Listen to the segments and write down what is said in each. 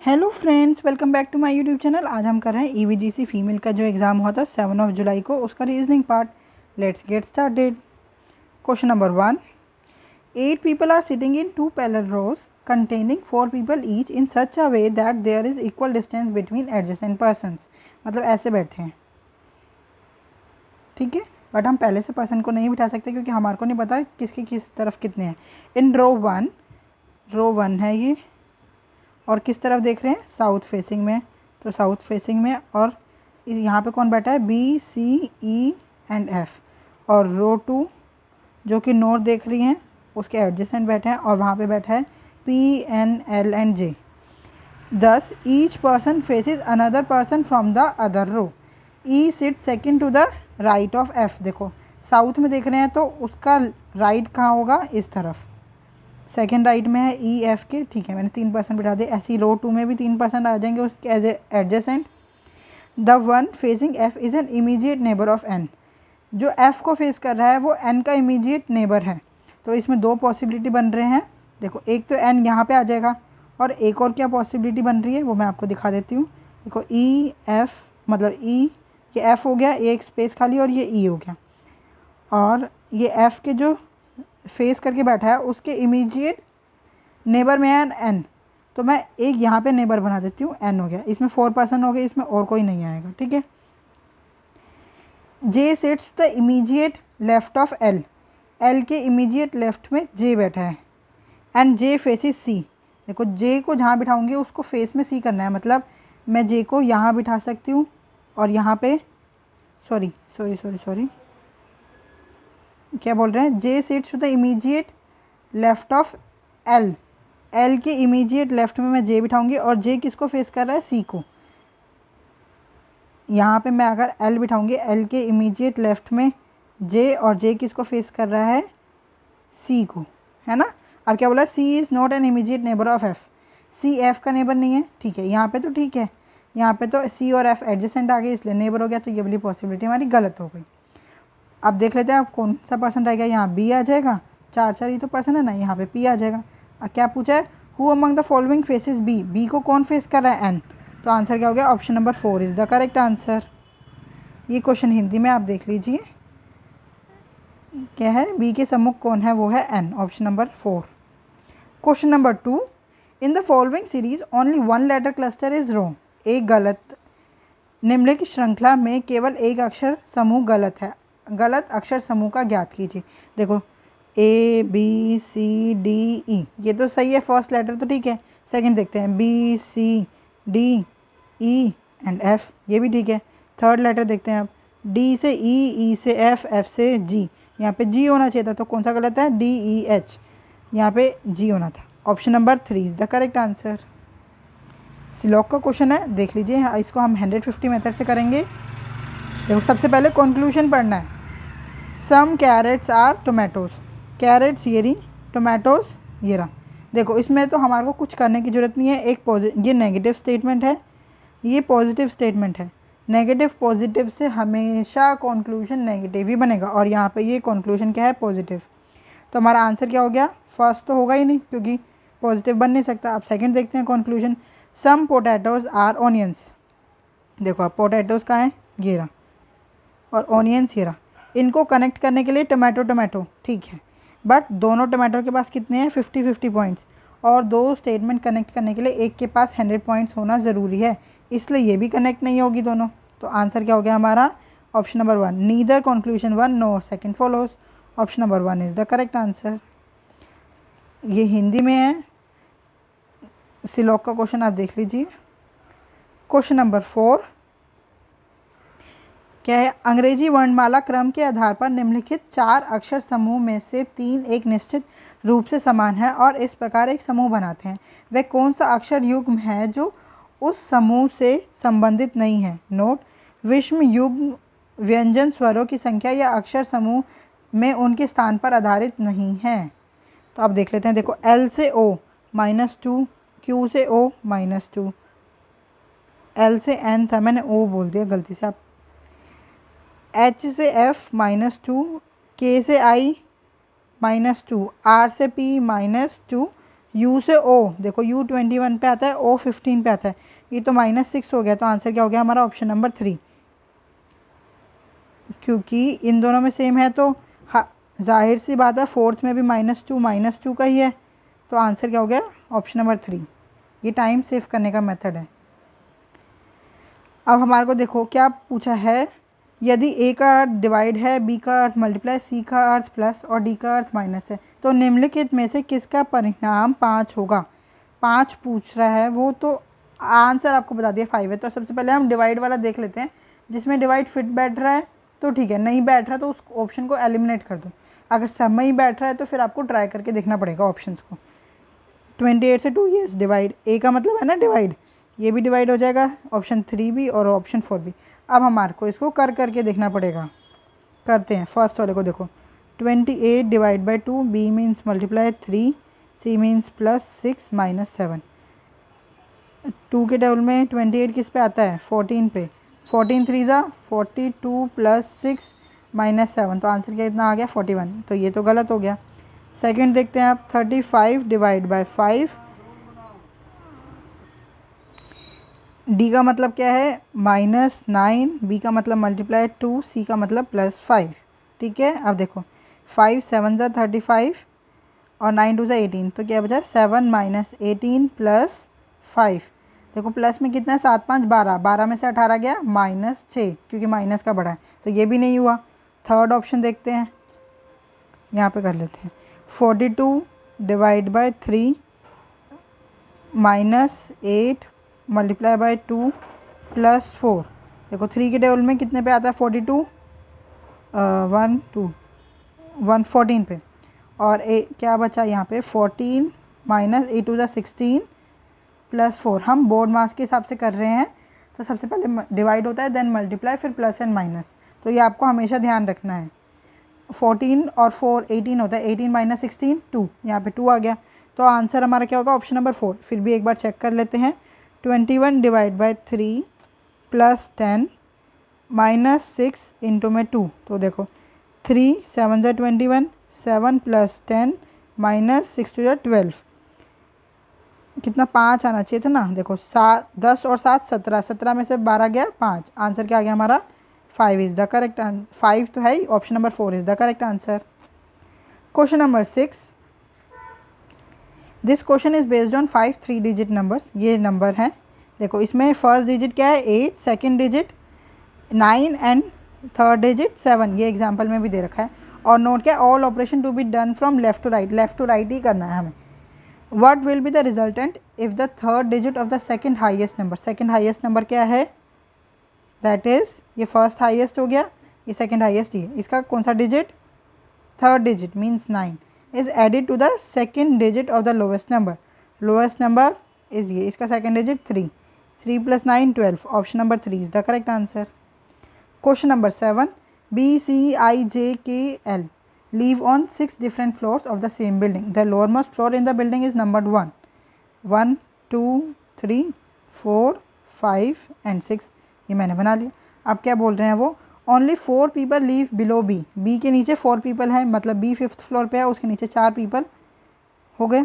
Hello friends, welcome back to my YouTube channel. आज हम कर रहे हैं ईवीजीसी फीमेल का जो एग्ज़ाम हुआ था 7 जुलाई को, उसका reasoning part. Let's get started. Question number 1। 8 people are sitting in two parallel rows containing 4 people each in such a way that there is equal distance between adjacent persons। मतलब ऐसे बैठे हैं, ठीक है। बट हम पहले से पर्सन को नहीं बिठा सकते क्योंकि हमारे को नहीं पता किसकी किस तरफ कितने हैं। इन रो वन है ये, और किस तरफ देख रहे हैं? साउथ फेसिंग में। तो साउथ फेसिंग में, और यहाँ पे कौन बैठा है? B, C, E and F. और रो 2 जो कि नॉर्थ देख रही हैं, उसके एडजेसेंट बैठे हैं, और वहाँ पे बैठा है P, N, L and J. Thus each person faces another person from the other row. E sit second to the right of F. देखो साउथ में देख रहे हैं तो उसका राइट कहाँ होगा? इस तरफ। सेकेंड राइट में है ई एफ के, ठीक है, मैंने 3% बिठा दिया। ऐसी रो 2 में भी 3% आ जाएंगे उसके as adjacent. The one facing F is an immediate neighbour of N. जो एफ को फेस कर रहा है वो एन का इमीडिएट नेबर है। तो इसमें दो पॉसिबिलिटी बन रहे हैं। देखो एक तो एन यहाँ पे आ जाएगा, और एक और क्या पॉसिबिलिटी बन रही है वो मैं आपको दिखा देती हूँ। देखो ई एफ, मतलब ई, ये एफ हो गया, एक स्पेस खाली, और ये ई हो गया। और ये एफ के जो फेस करके बैठा है उसके इमीडिएट नेबर में है एन। तो मैं एक यहाँ पे नेबर बना देती हूँ, एन हो गया। इसमें 4% हो गए, इसमें और कोई नहीं आएगा, ठीक है। J sits the immediate left of L. L के इमीडिएट लेफ्ट में जे बैठा है, एंड जे फेसिस सी। देखो जे को जहाँ बिठाऊंगी उसको फेस में सी करना है, मतलब मैं जे को यहाँ बिठा सकती हूँ, और यहाँ पे सॉरी सॉरी सॉरी सॉरी क्या बोल रहे हैं? J sits to the immediate left of L. L के इमीडिएट लेफ्ट में मैं जे बिठाऊंगी, और जे किसको फेस कर रहा है? सी को। यहाँ पे मैं अगर एल बिठाऊंगी, एल के इमीडिएट लेफ्ट में जे, और जे किसको फेस कर रहा है? सी को, है ना। अब क्या बोला? C is not an immediate neighbour of F. C F का नेबर नहीं है, ठीक है। यहाँ पे तो ठीक है, यहाँ पे तो सी और एफ एडजेसेंट आ गए इसलिए नेबर हो गया, तो ये वाली पॉसिबिलिटी हमारी गलत हो गई। अब देख लेते हैं अब कौन सा पर्सन रहेगा। यहाँ बी आ जाएगा, चार चार ही तो पर्सन है ना, यहाँ पे पी आ जाएगा। अब क्या पूछा है? Who among the following faces B. B को कौन फेस कर रहा है? एन। तो आंसर क्या हो गया? Option number 4 is the correct answer. ये क्वेश्चन हिंदी में आप देख लीजिए, क्या है? बी के सम्मुख कौन है? वो है N, option number 4। Question number 2। In the following series only one letter cluster is wrong. एक गलत। निम्नलिखित श्रृंखला में केवल एक अक्षर समूह गलत है। गलत अक्षर समूह का ज्ञात कीजिए। देखो ए, बी, सी, डी, ई, ये तो सही है, फर्स्ट लेटर तो ठीक है। सेकंड देखते हैं, B, C, D, E and F, ये भी ठीक है। थर्ड लेटर देखते हैं अब, डी से ई, ई से एफ, एफ से जी। यहाँ पे जी होना चाहिए था, तो कौन सा गलत है? डी, ई, एच, यहाँ पे जी होना था। Option number 3 is the correct answer. सिलॉक का क्वेश्चन है, देख लीजिए। इसको हम 150 मेथड से करेंगे। देखो सबसे पहले कंक्लूजन पढ़ना है। Some carrots are tomatoes. Carrots ये रही, टोमेटोज ये रहा। देखो इसमें तो हमारे को कुछ करने की ज़रूरत नहीं है। ये नेगेटिव स्टेटमेंट है, ये पॉजिटिव स्टेटमेंट है। नेगेटिव पॉजिटिव से हमेशा कंक्लूजन नेगेटिव ही बनेगा, और यहाँ पे ये कंक्लूजन क्या है? पॉजिटिव। तो हमारा आंसर क्या हो गया? फर्स्ट तो होगा ही नहीं क्योंकि पॉजिटिव बन नहीं सकता। अब सेकंड देखते हैं conclusion. Some potatoes are onions. देखो अब पोटैटोज कहाँ है? ये रहा, और ऑनियंस ये रहा। इनको कनेक्ट करने के लिए टोमेटो टोमेटो ठीक है, बट दोनों टोमेटो के पास कितने हैं? 50-50 पॉइंट्स। और दो स्टेटमेंट कनेक्ट करने के लिए एक के पास 100 पॉइंट्स होना ज़रूरी है, इसलिए ये भी कनेक्ट नहीं होगी दोनों। तो आंसर क्या हो गया हमारा? Option number 1। Neither conclusion 1 no second follows. Option number 1 is the correct answer. ये हिंदी में है, सिलॉक का क्वेश्चन आप देख लीजिए। क्वेश्चन नंबर 4 क्या है? अंग्रेजी वर्णमाला क्रम के आधार पर निम्नलिखित 4 अक्षर समूह में से 3 एक निश्चित रूप से समान है और इस प्रकार एक समूह बनाते हैं। वह कौन सा अक्षर युग्म है जो उस समूह से संबंधित नहीं है? नोट, विषम युग्म व्यंजन स्वरों की संख्या या अक्षर समूह में उनके स्थान पर आधारित नहीं है। तो अब देख लेते हैं। देखो एल से ओ -2, क्यू से ओ -2, एल से एन था, मैंने ओ बोल दिया गलती से। आप एच से एफ -2, के से आई -2, आर से पी -2, u से o, देखो u 21 पे आता है, o 15 पे आता है, ये तो -6 हो गया। तो आंसर क्या हो गया हमारा? ऑप्शन नंबर 3, क्योंकि इन दोनों में सेम है तो जाहिर सी बात है फोर्थ में भी -2 का ही है। तो आंसर क्या हो गया? Option number 3। ये टाइम सेव करने का मेथड है। अब हमारे को देखो क्या पूछा है, यदि ए का अर्थ डिवाइड है, बी का अर्थ मल्टीप्लाई, सी का अर्थ प्लस और डी का अर्थ माइनस है, तो निम्नलिखित में से किसका परिणाम 5 होगा? 5 पूछ रहा है वो, तो आंसर आपको बता दिया 5 है। तो सबसे पहले हम डिवाइड वाला देख लेते हैं, जिसमें डिवाइड फिट बैठ रहा है तो ठीक है, नहीं बैठ रहा तो उस ऑप्शन को एलिमिनेट कर दो। अगर सब में ही बैठ रहा है तो फिर आपको ट्राई करके देखना पड़ेगा ऑप्शंस को। 28 से 2 येस डिवाइड, ए का मतलब है ना डिवाइड, ये भी डिवाइड हो जाएगा, ऑप्शन 3 भी और ऑप्शन 4 भी। अब हमारे को इसको करके देखना पड़ेगा। करते हैं फर्स्ट वाले को। देखो 28 divide by 2, B means multiply 3, C means +6 -7। 2 के टेबल में 28 किस पे आता है? 14 पे। 14 3 ज़ा 42 + 6 -7, तो आंसर क्या इतना आ गया? 41। तो ये तो गलत हो गया। सेकंड देखते हैं आप, 35 डिवाइड बाय 5, डी का मतलब क्या है? -9, बी का मतलब मल्टीप्लाई 2, सी का मतलब +5। ठीक है, अब देखो 5 7 ज़ा 35 और 9 2 ज़ा 18, तो क्या बचा? 7 - 18 + 5। देखो प्लस में कितना है? 7 5 12, 12 में से 18 गया -6, क्योंकि माइनस का बड़ा है, तो ये भी नहीं हुआ। थर्ड ऑप्शन देखते हैं, यहाँ पे कर लेते हैं। 42 डिवाइड बाय 3 -8 मल्टीप्लाई बाय 2 + 4। देखो 3 के टेबल में कितने पे आता है? 42 1 2 1 14 पे, और क्या बचा यहाँ पे? 14 -8 2 16 +4। हम बोर्ड मार्क्स के हिसाब से कर रहे हैं, तो सबसे पहले डिवाइड होता है, देन मल्टीप्लाई, फिर प्लस एंड माइनस, तो ये आपको हमेशा ध्यान रखना है। 14 और 4 18 होता है, 18 - 16 2, यहाँ पे 2 आ गया। तो आंसर हमारा क्या होगा? Option number 4। फिर भी एक बार चेक कर लेते हैं। 21 डिवाइड बाय 3 + 10 -6 इंटू में 2, तो देखो 3 7 ज़ा 21, 7 + 10 -6 2 ज़ा 12, कितना? 5 आना चाहिए था ना। देखो 10 और 7 17, 17 में से 12 गया 5, आंसर क्या आ गया हमारा? 5 इज़ द करेक्ट आंसर। 5 तो है ही, option number 4 is the correct answer. Question number 6, this question is based on 5 3 digit numbers. ये नंबर हैं, देखो इसमें फर्स्ट डिजिट क्या है? 8, second digit 9 and third digit 7, ये एग्जाम्पल में भी दे रखा है। और नोट क्या है? All operation to be done from left to right, left to right ही करना है हमें। What will be the resultant if the third digit of the second highest number? second highest number क्या है? that is, ये first highest हो गया, ये second highest ही है, इसका कौन सा digit? third digit means 9 is added to the second digit of the lowest number. lowest number is ये, इसका second digit 3, 3 + 9 12, option number 3 is the correct answer. Question number 7, B C I J K L live on 6 different floors of the same building. The lowermost floor in the building is numbered 1 1 2 3 4 5 and 6, ये मैंने बना लिया। अब क्या बोल रहे हैं वो? Only 4 people live below B, B के नीचे 4 पीपल हैं, मतलब बी 5th फ्लोर पे है, उसके नीचे 4 पीपल हो गए।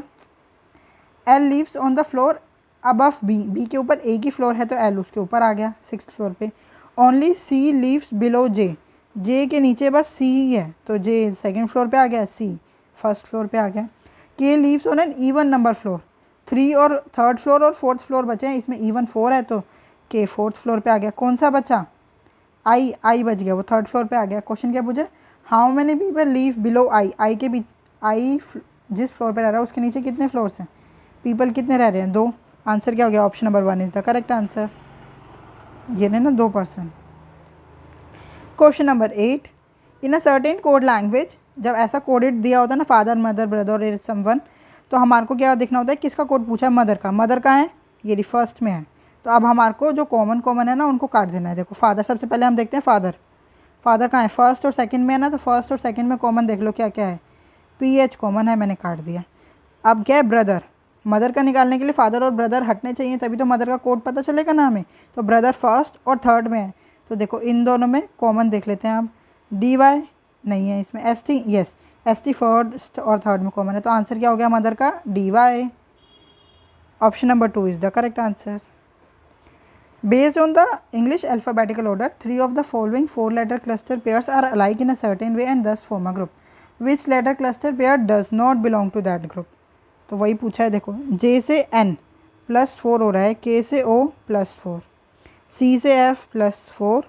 L lives on the floor above B, B के ऊपर ए की फ्लोर है तो एल उसके ऊपर आ गया 6th फ्लोर पे। ओनली सी लीव्स बिलो जे, जे के नीचे बस सी ही है, तो जे 2nd फ्लोर पे आ गया, सी 1st फ्लोर पे आ गया। के leaves on an even number floor, 3 और 3rd फ्लोर और 4th फ्लोर बचे हैं, इसमें इवन 4 है तो के 4th फ्लोर पे आ गया। कौन सा बचा? आई बच गया, वो 3rd फ्लोर पे आ गया। क्वेश्चन क्या पूछे? How many people live below I के भी, आई जिस फ्लोर पे रह रहा है उसके नीचे कितने फ्लोर्स हैं, पीपल कितने रह रहे हैं? 2। आंसर क्या हो गया? Option number 1 is the correct answer. ये ना 2%। Question number 8, in a certain code language, जब ऐसा कोडेड दिया होता है ना, फादर मदर ब्रदर और समवन, तो हमारे को क्या देखना होता है? किसका कोड पूछा है? मदर का। मदर का है, ये फर्स्ट में है, तो अब हमारे को जो कॉमन है ना उनको काट देना है। देखो फादर, सबसे पहले हम देखते हैं फादर, फादर कहाँ है? फर्स्ट और सेकंड में है ना, तो फर्स्ट और सेकंड में कॉमन देख लो क्या क्या है? PH कॉमन है, मैंने काट दिया। अब क्या है? ब्रदर, मदर का निकालने के लिए फादर और ब्रदर हटने चाहिए, तभी तो मदर का कोड पता चलेगा ना हमें। तो ब्रदर फर्स्ट और थर्ड में है, तो देखो इन दोनों में कॉमन देख लेते हैं आप। DY नहीं है इसमें, ST यस, ST फर्स्ट और थर्ड में कॉमन है, तो आंसर क्या हो गया मदर का? DY। Option number 2 is the correct answer. Based on the English alphabetical order, 3 of the following 4-letter cluster pairs are alike in a certain way and thus form a group. Which letter cluster pair does not belong to that group? तो वही पूछा है. देखो, J से N +4 हो रहा है, K से O +4, C से F +4,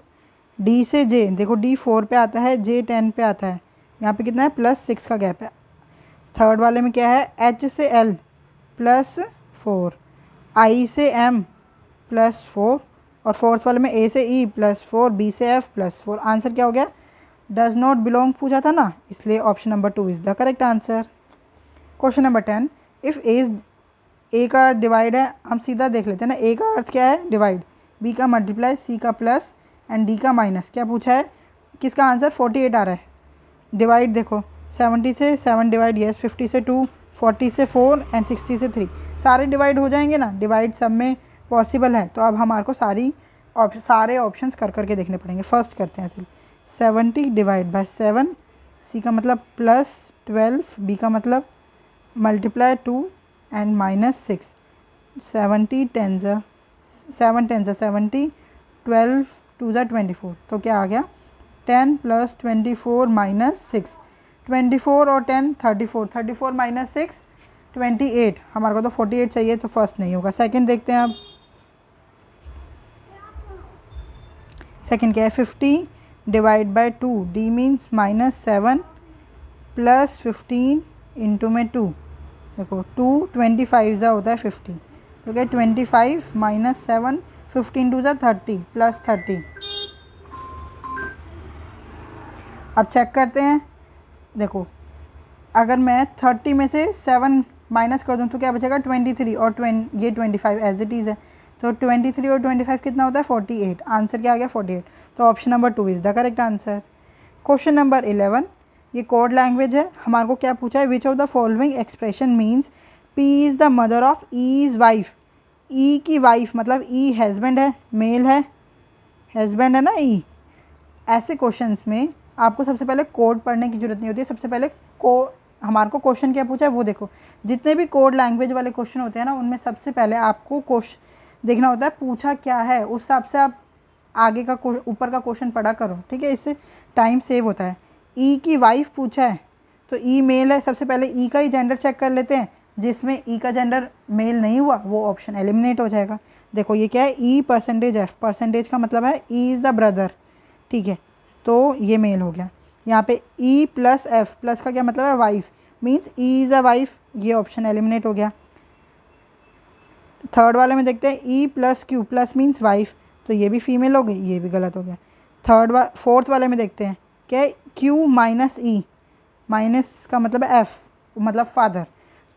D से J, देखो D 4 पे आता है, J 10 पे आता है. यहाँ पे कितना है? +6 का गैप है. थर्ड वाले में क्या है? H से L +4, I से M +4 और फोर्थ वाले में A से E +4, B से F +4. आंसर क्या हो गया? डज नॉट बिलोंग पूछा था ना, इसलिए option number 2 is the correct answer. Question number 10. If A का डिवाइड है, हम सीधा देख लेते हैं ना. ए का अर्थ क्या है? डिवाइड. बी का मल्टीप्लाई, सी का प्लस एंड डी का माइनस. क्या पूछा है? किसका आंसर? 48 आ रहा है. डिवाइड देखो, 70 से 7 डिवाइड, यस. 50 से 2, 40 से 4 एंड 60 से 3. सारे डिवाइड हो जाएंगे ना, डिवाइड सब में पॉसिबल है. तो अब हमारे को सारे ऑप्शंस कर करके देखने पड़ेंगे. फर्स्ट करते हैं सिर्फ. 70 डिवाइड बाय 7, सी का मतलब +12, बी का मतलब मल्टीप्लाई 2 एंड -6. 70 10 ज़ा 7 10 ज़ा 70, 12 2 ज़ा 24. तो क्या आ गया? 10 + 24 - 6. 24 और 10 34, 34 - 6 28. हमारे को तो 48 चाहिए, तो फर्स्ट नहीं होगा. सेकंड देखते हैं. अब सेकंड क्या है? 50 divide by 2, D means -7 + 15 into में 2. देखो 2 25 ज़ा होता है 50, तो क्या 25 - 7, 15 2 ज़ा 30 + 30. अब चेक करते हैं. देखो, अगर मैं 30 में से 7 माइनस कर दूँ तो क्या बचेगा? 23 और ये 25 एज इट इज़ है. तो 23 और 25 कितना होता है? 48. आंसर क्या आ गया? 48. तो option number 2 is the correct answer. Question number 11. ये कोड लैंग्वेज है. हमारे को क्या पूछा है? Which of the following expression means P is the mother of E is wife. E की वाइफ मतलब ई हस्बैंड है, मेल है, हस्बैंड है ना ई. ऐसे क्वेश्चंस में आपको सबसे पहले कोड पढ़ने की जरूरत नहीं होती है. सबसे पहले हमारे को क्वेश्चन क्या पूछा है वो देखो. जितने भी कोड लैंग्वेज वाले क्वेश्चन होते हैं ना, उनमें सबसे पहले आपको क्वेश्चन देखना होता है पूछा क्या है. उस हिसाब से आप आगे का ऊपर का क्वेश्चन पढ़ा करो, ठीक है. इससे टाइम सेव होता है. ई की वाइफ पूछा है तो ई मेल है. सबसे पहले ई का ही जेंडर चेक कर लेते हैं. जिसमें ई का जेंडर मेल नहीं हुआ वो ऑप्शन एलिमिनेट हो जाएगा. देखो ये क्या है? ई %F. परसेंटेज का मतलब है ई इज़ द ब्रदर, ठीक है. तो ये मेल हो गया. यहाँ पे ई + F प्लस का क्या मतलब है? Wife, means E is a wife. ये ऑप्शन एलिमिनेट हो गया. थर्ड वाले में देखते हैं ई + Q प्लस मीन्स वाइफ, तो ये भी फीमेल हो गई, ये भी गलत हो गया. फोर्थ वाले में देखते हैं क्या है? Q - E, माइनस का मतलब है F मतलब father.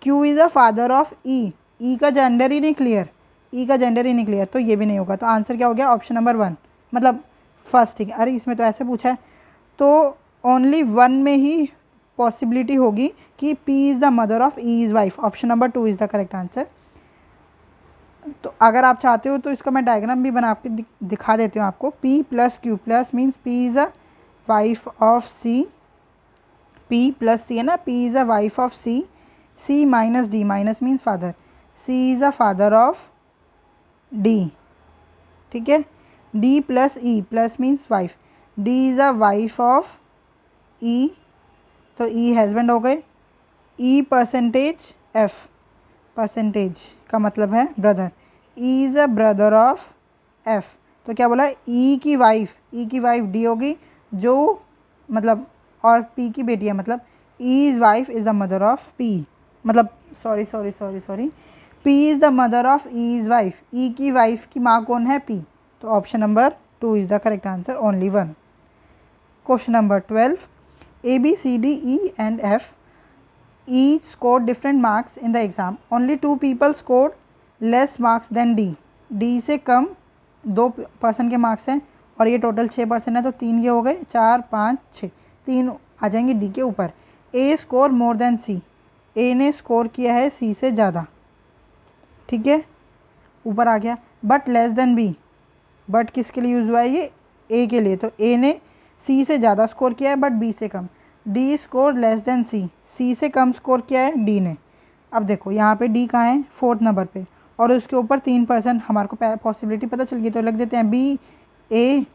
Q is a father of E. E का जेंडर ही नहीं क्लियर, ई का जेंडर ही नहीं क्लियर, तो ये भी नहीं होगा. तो आंसर क्या हो गया? ऑप्शन नंबर 1 मतलब फर्स्ट, ठीक है. अरे इसमें तो ऐसे पूछा है, तो ओनली 1 में ही पॉसिबिलिटी होगी कि P is the mother of E is wife. Option number 2 is the correct answer. तो अगर आप चाहते हो तो इसका मैं डायग्राम भी बना के दिखा देती हूँ आपको. P + Q plus means P is a wife of C. P + C है ना, P is a wife of C. C - D minus means father. C is a father of D, ठीक है. D + E plus means wife. D is a wife of E, तो E husband हो गए. E %F, percentage का मतलब है brother. E is a brother of F. तो क्या बोला? E की वाइफ D होगी जो मतलब, और P की बेटी है मतलब E is wife is the mother of P. मतलब sorry P is the mother of E is wife. E की वाइफ की माँ कौन है? P. तो option number 2 is the correct answer, only 1. Question number 12. A B C D E and F each scored different marks in the exam. Only 2 people scored less marks than D. D से कम 2 person के marks हैं और ये total 6 person है, तो 3 ये हो गए, 4 5 6, 3 आ जाएंगे D के ऊपर. A score more than C. A ने स्कोर किया है C से ज़्यादा, ठीक है, ऊपर आ गया. But less than B. But किसके लिए यूज़ हुआ है? ये A के लिए. तो A ने C से ज़्यादा स्कोर किया है बट B से कम. D score less then C. C से कम स्कोर किया है D ने. अब देखो यहाँ पे D कहाँ है? 4th नंबर पे. और उसके ऊपर 3% हमारे को पॉसिबिलिटी पता चल गई, तो लिख देते हैं बी, ए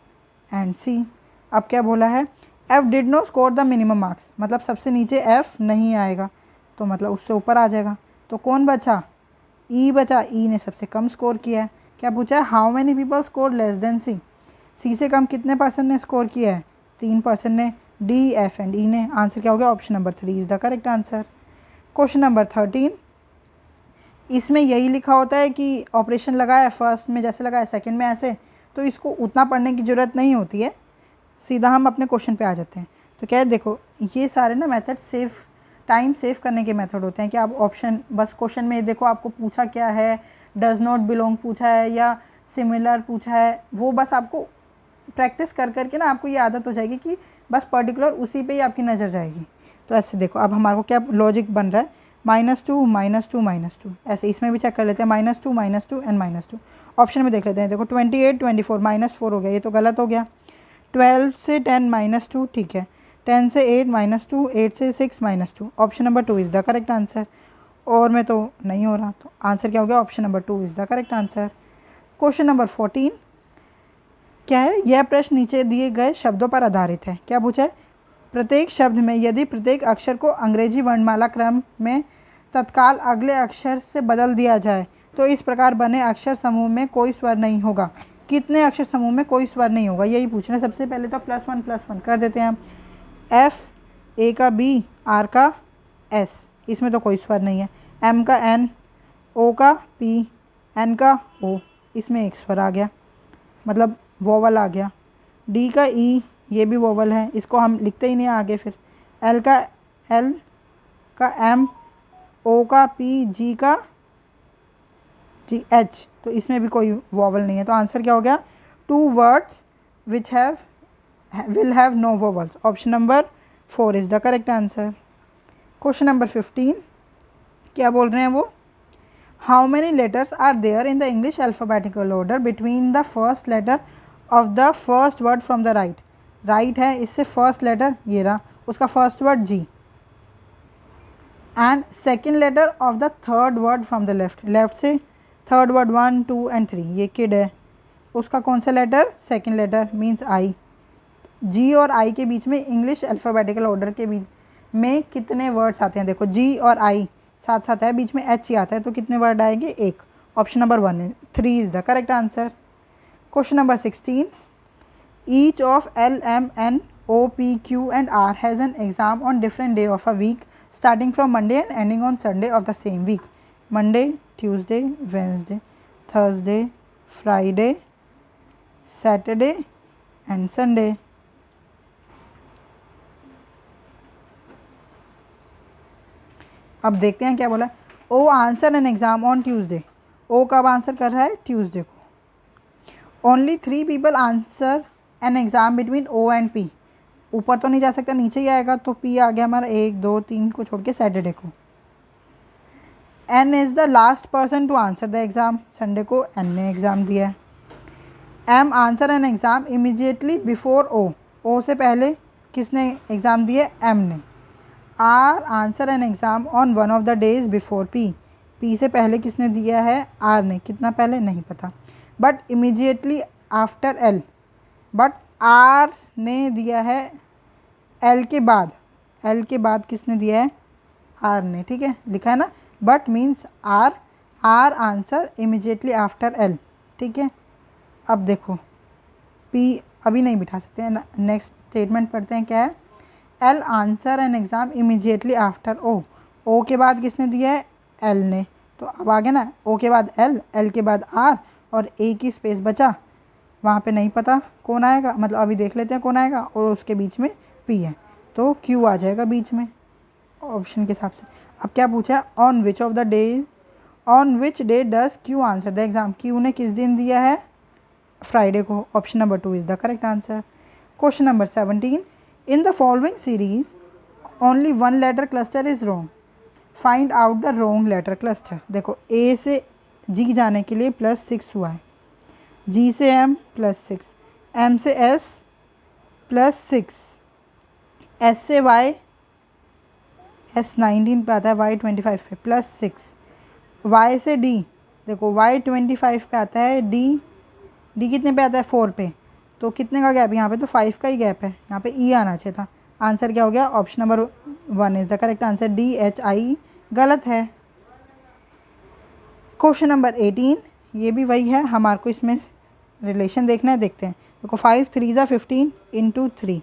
एंड सी। अब क्या बोला है, F did not score the minimum marks, मतलब सबसे नीचे एफ नहीं आएगा, तो मतलब उससे ऊपर आ जाएगा। तो कौन बचा, ई बचा, ई ने सबसे कम स्कोर किया है। क्या पूछा है, how many people score less than C, C से कम कितने परसेंट ने स्कोर किया है, 3% ने। डी, एफ एंड ई ने। आंसर क्या हो गया, option number 3 is the correct answer. Question number 13, इसमें यही लिखा होता है कि ऑपरेशन लगा है, फर्स्ट में जैसे लगा है सेकंड में ऐसे, तो इसको उतना पढ़ने की ज़रूरत नहीं होती है, सीधा हम अपने क्वेश्चन पे आ जाते हैं। तो क्या है, देखो ये सारे ना मेथड टाइम सेव करने के मेथड होते हैं कि आप ऑप्शन बस क्वेश्चन में देखो आपको पूछा क्या है, डज नॉट बिलोंग पूछा है या सिमिलर पूछा है, वो बस आपको प्रैक्टिस कर करके ना आपको ये आदत हो जाएगी कि बस पर्टिकुलर उसी पे ही आपकी नज़र जाएगी। तो ऐसे देखो, अब हमारे को क्या लॉजिक बन रहा है, -2 -2 -2, ऐसे इसमें भी चेक कर लेते हैं, -2 -2 एंड -2। ऑप्शन में देख लेते हैं, देखो 28 24 -4 हो गया, ये तो गलत हो गया। 12 से 10 -2, ठीक है। 10 से 8 -2, 8 से 6 -2, option number 2 is the correct answer. और में तो नहीं हो रहा, तो आंसर क्या हो गया, option number 2 is the correct answer. Question number 14, क्या है, यह प्रश्न नीचे दिए गए शब्दों पर आधारित है। क्या पूछा है, प्रत्येक शब्द में यदि प्रत्येक अक्षर को अंग्रेजी वर्णमाला क्रम में तत्काल अगले अक्षर से बदल दिया जाए तो इस प्रकार बने अक्षर समूह में कोई स्वर नहीं होगा। कितने अक्षर समूह में कोई स्वर नहीं होगा, यही पूछना है। सबसे पहले तो +1 कर देते हैं हम, एफ, ए का बी, आर का एस, इसमें तो कोई स्वर नहीं है। एम का एन, ओ का पी, एन का ओ, इसमें एक स्वर आ गया, मतलब वोवल आ गया। डी का ई, ये भी वोवल है, इसको हम लिखते ही नहीं आगे। फिर एल का एम, ओ का पी, जी का जी एच, तो इसमें भी कोई वोवल नहीं है। तो आंसर क्या हो गया, 2 words which will have no vowels, option number 4 is the correct answer. Question number 15, क्या बोल रहे हैं वो, how many letters are there in the English alphabetical order between the first letter of the first word from the right. Right है, इससे first letter ये रहा, उसका first word G, and second letter of the third word from the left, left से third word 1 2 and 3, ये kid है, उसका कौन सा letter, second letter means I. G और आई के बीच में इंग्लिश अल्फ़ाबेटिकल ऑर्डर के बीच में कितने वर्ड्स आते हैं, देखो जी और आई साथ साथ है, बीच में एच ही आता है, तो कितने वर्ड आएंगे, एक, option number 1 3 is the correct answer. Question number 16, each of L M N O P Q and R has an exam on different day of a week starting from Monday and ending on Sunday of the same week. Monday, Tuesday, Wednesday, Thursday, Friday, Saturday and Sunday. अब देखते हैं क्या बोला, O answer N exam on Tuesday, O कब answer कर रहा है, Tuesday को। Only 3 people answer N exam between O and P, ऊपर तो नहीं जा सकता, नीचे ही आएगा, तो पी आ गया हमारा 1 2 3 को छोड़ के सैटरडे को। N is the last person to answer the exam, Sunday को एन ने एग्ज़ाम दिया है। M answer N exam immediately before O से पहले किसने एग्ज़ाम दिए, एम ने। R answer N exam on one of the days before P से पहले किसने दिया है, आर ने, कितना पहले नहीं पता, but immediately after L, but R ने दिया है एल के बाद किसने दिया है, आर ने, ठीक है, लिखा है ना, but means R answer immediately after L, ठीक है। अब देखो पी अभी नहीं बिठा सकते हैं, नेक्स्ट स्टेटमेंट पढ़ते हैं, क्या है, L answer N exam immediately after O के बाद किसने दिया है, एल ने, तो अब आ गया ना, ओ के बाद एल के बाद आर और ए की स्पेस बचा, वहाँ पे नहीं पता कौन आएगा, मतलब अभी देख लेते हैं कौन आएगा, और उसके बीच में पी है, तो क्यू आ जाएगा बीच में ऑप्शन के हिसाब से। अब क्या पूछा है, on which day does Q answer the exam, Q ने किस दिन दिया है, फ्राइडे को, option number 2 is the correct answer. Question number 17, in the following series only 1 letter cluster is wrong, find out the wrong letter cluster. देखो A से जी जाने के लिए +6 हुआ है, जी से एम +6, एम से एस +6, एस से वाई, एस 19 पे आता है, वाई 25 पे +6, वाई से डी देखो y 25 पे आता है, d कितने पे आता है 4 पे, तो कितने का गैप यहाँ पे, तो 5 का ही गैप है, यहाँ पे e आना चाहिए था। आंसर क्या हो गया, option number 1 is the correct answer, DHI गलत है। क्वेश्चन नंबर 18, ये भी वही है, हमारे को इसमें रिलेशन देखना है, देखते हैं। देखो 5 3 ज़ा 15 इंटू 3,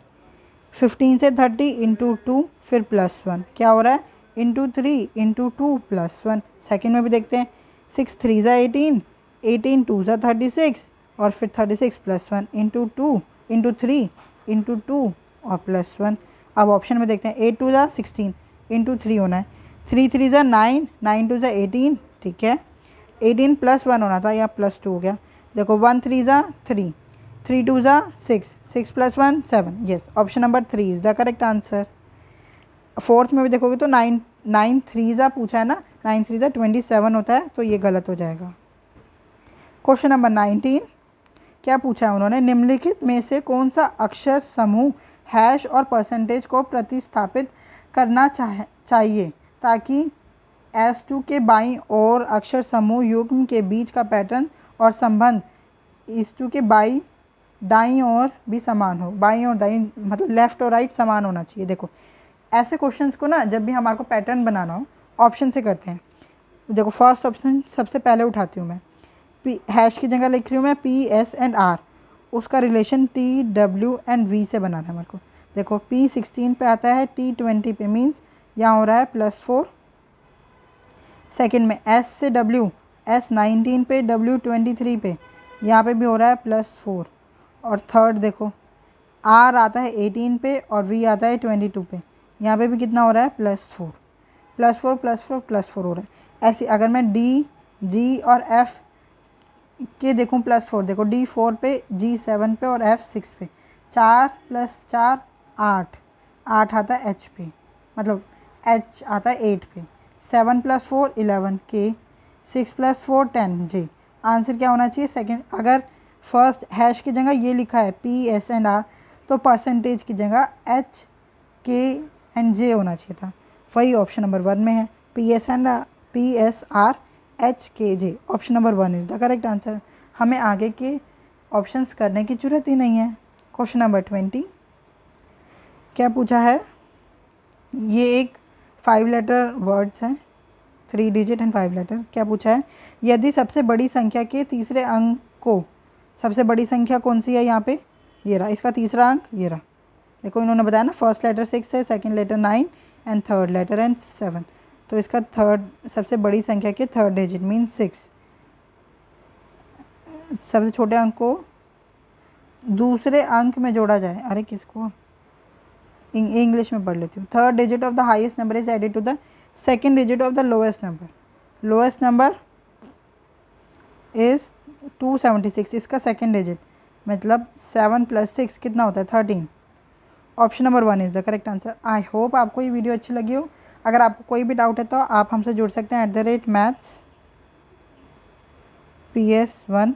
15 से 30 इंटू 2 फिर +1, क्या हो रहा है इंटू 3 इंटू 2 +1। सेकेंड में भी देखते हैं, 6 3 ज़ा 18, 18 2 ज़ा 36 और फिर 36 +1 इंटू 2 इंटू 3 इंटू 2 और +1। अब ऑप्शन में देखते हैं, 8 2 ज़ा 16 इंटू 3 होना है, 3 3 ज़ा 9, 9 2 ज़ा 18, ठीक है, 18 +1 होना था, या +2 हो गया। देखो 1 3 ज़ा 3, 3 2 ज़ा 6, 6 +1 7, yes option number 3 is the correct answer. Fourth में भी देखोगे तो 9 9 3 ज़ा पूछा है ना, 9 3 ज़ा 27 होता है, तो ये गलत हो जाएगा। क्वेश्चन नंबर 19, क्या पूछा है उन्होंने, निम्नलिखित में से कौन सा अक्षर समूह हैश और परसेंटेज को प्रतिस्थापित करना चाहिए ताकि S2 के बाईं ओर अक्षर समूह युग्म के बीच का पैटर्न और संबंध S2 के दाईं ओर भी समान हो। बाईं और दाईं मतलब लेफ्ट और राइट समान होना चाहिए। देखो ऐसे क्वेश्चंस को ना जब भी हमारे को पैटर्न बनाना हो ऑप्शन से करते हैं। देखो फर्स्ट ऑप्शन सबसे पहले उठाती हूँ मैं, हैश की जगह लिख रही हूँ मैं PS एंड R, उसका रिलेशन TW एंड V से बनाना है मेरे को। देखो P 16 पे आता है, T 20 पे, मीन्स यहाँ हो रहा है +4। सेकेंड में S से W, S 19 पे, W 23 पे, यहाँ पे भी हो रहा है +4। और थर्ड देखो R आता है 18 पे और V आता है 22 पे, यहाँ पे भी कितना हो रहा है +4 +4 +4 +4 हो रहा है। ऐसे अगर मैं D G और F के देखूँ +4, देखो D 4 पे, G 7 पे और F 6 पे, 4 + 4 8, 8 आता है H पे, मतलब H आता है 8 पे, 7 + 4 11 K, 6 + 4 10 J। आंसर क्या होना चाहिए सेकंड, अगर फर्स्ट हैश की जगह ये लिखा है PS एंड R, तो परसेंटेज की जगह H K एंड J होना चाहिए था, वही ऑप्शन नंबर 1 में है, PS R HKJ, option number 1 is the correct answer. हमें आगे के ऑप्शंस करने की जरूरत ही नहीं है। क्वेश्चन नंबर 20, क्या पूछा है, ये एक 5 लेटर वर्ड्स हैं, 3 डिजिट एंड 5 लेटर। क्या पूछा है, यदि सबसे बड़ी संख्या के तीसरे अंक को, सबसे बड़ी संख्या कौन सी है यहाँ पे, ये रहा, इसका तीसरा अंक ये रहा। देखो इन्होंने बताया ना, फर्स्ट लेटर 6 है, second letter 9 and third letter and 7, तो इसका थर्ड सबसे बड़ी संख्या के थर्ड डिजिट मीन 6, सबसे छोटे अंक को दूसरे अंक में जोड़ा जाए, अरे किसको, इंग्लिश में पढ़ लेती हूँ। Third digit of the highest number is added to the second digit of the lowest number, lowest number is 276, इसका सेकंड डिजिट मतलब 7 + 6 कितना होता है 13, option number 1 is the correct answer. I hope आपको ये वीडियो अच्छी लगी हो। अगर आपको कोई भी डाउट है तो आप हमसे जुड़ सकते हैं @maths PS1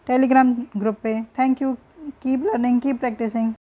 टेलीग्राम ग्रुप पे। Thank you, keep learning, keep practising.